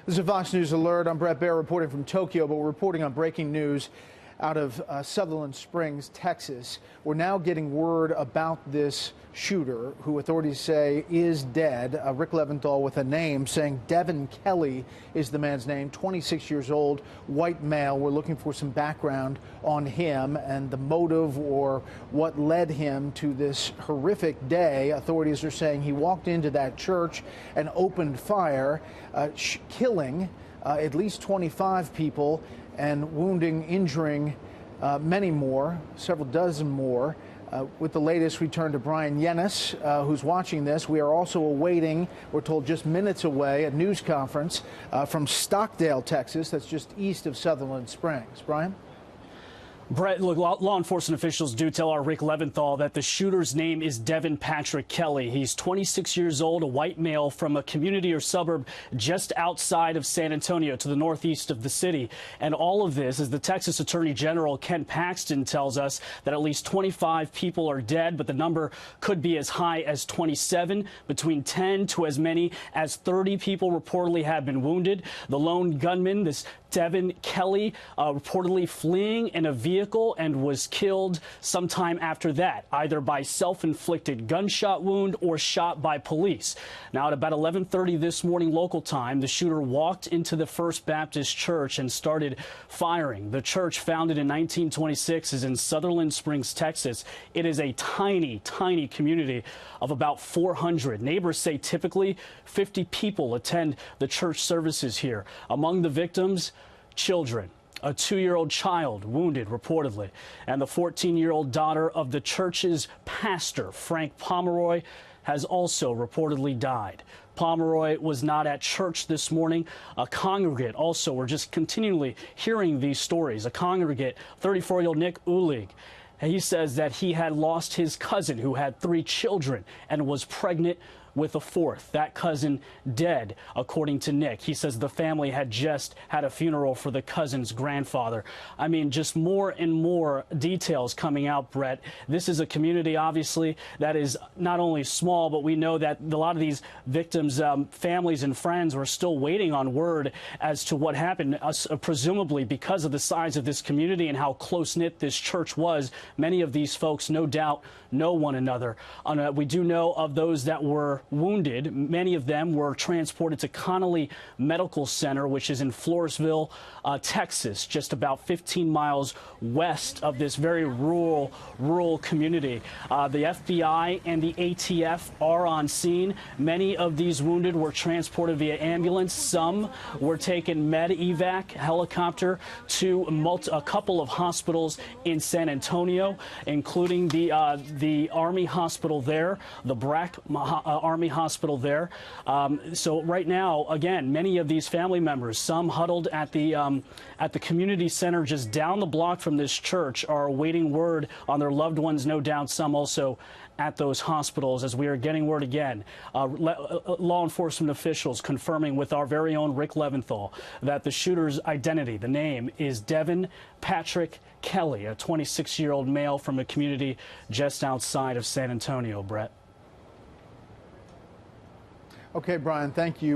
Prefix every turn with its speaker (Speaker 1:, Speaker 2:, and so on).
Speaker 1: This is a Fox News alert. I'm Brett Baer reporting from Tokyo, but we're reporting on breaking news out of Sutherland Springs, Texas. We're now getting word about this shooter, who authorities say is dead. Rick Leventhal with a name, saying Devin Kelley is the man's name, 26 years old, white male. We're looking for some background on him and the motive or what led him to this horrific day. Authorities are saying he walked into that church and opened fire, killing at least 25 people and wounding, injuring many more, several dozen more. With the latest, we turn to Bryan Llenas, who's watching this. We are also awaiting, we're told just minutes away, a news conference from Stockdale, Texas, that's just east of Sutherland Springs. Brian?
Speaker 2: Brett, look, law enforcement officials do tell our Rick Leventhal that the shooter's name is Devin Patrick Kelley. He's 26 years old, a white male from a community or suburb just outside of San Antonio to the northeast of the city. And all of this, as the Texas Attorney General Ken Paxton tells us, that at least 25 people are dead, but the number could be as high as 27, between 10 to as many as 30 people reportedly have been wounded. The lone gunman, this Devin Kelley, reportedly fleeing in a vehicle and was killed sometime after that, either by self-inflicted gunshot wound or shot by police. Now, at about 11:30 this morning local time, the shooter walked into the First Baptist Church and started firing. The church, founded in 1926, is in Sutherland Springs, Texas. It is a tiny, tiny community of about 400. Neighbors say typically 50 people attend the church services here. Among the victims, children. A 2-year-old child wounded, reportedly, and the 14-year-old daughter of the church's pastor, Frank Pomeroy, has also reportedly died. Pomeroy was not at church this morning. A congregant also, we're just continually hearing these stories. A congregant, 34-year-old Nick Ulig, he says that he had lost his cousin who had 3 children and was pregnant with a 4th. That cousin dead, according to Nick. He says the family had just had a funeral for the cousin's grandfather. I mean, just more and more details coming out, Brett. This is a community, obviously, that is not only small, but we know that a lot of these victims' families and friends were still waiting on word as to what happened, presumably because of the size of this community and how close-knit this church was. Many of these folks, no doubt, know one another. We do know of those that were wounded. Many of them were transported to Connolly Medical Center, which is in Floresville, Texas, just about 15 miles west of this very rural community. The FBI and the ATF are on scene. Many of these wounded were transported via ambulance. Some were taken med-evac helicopter to a couple of hospitals in San Antonio, including the Army Hospital there, the Brack Army Hospital there. So right now, again, many of these family members, some huddled at the community center just down the block from this church, are awaiting word on their loved ones, no doubt some also at those hospitals, as we are getting word again. Law enforcement officials confirming with our very own Rick Leventhal that the shooter's identity, the name, is Devin Patrick Kelley, a 26-year-old male from a community just outside of San Antonio, Brett.
Speaker 1: Okay, Brian, thank you.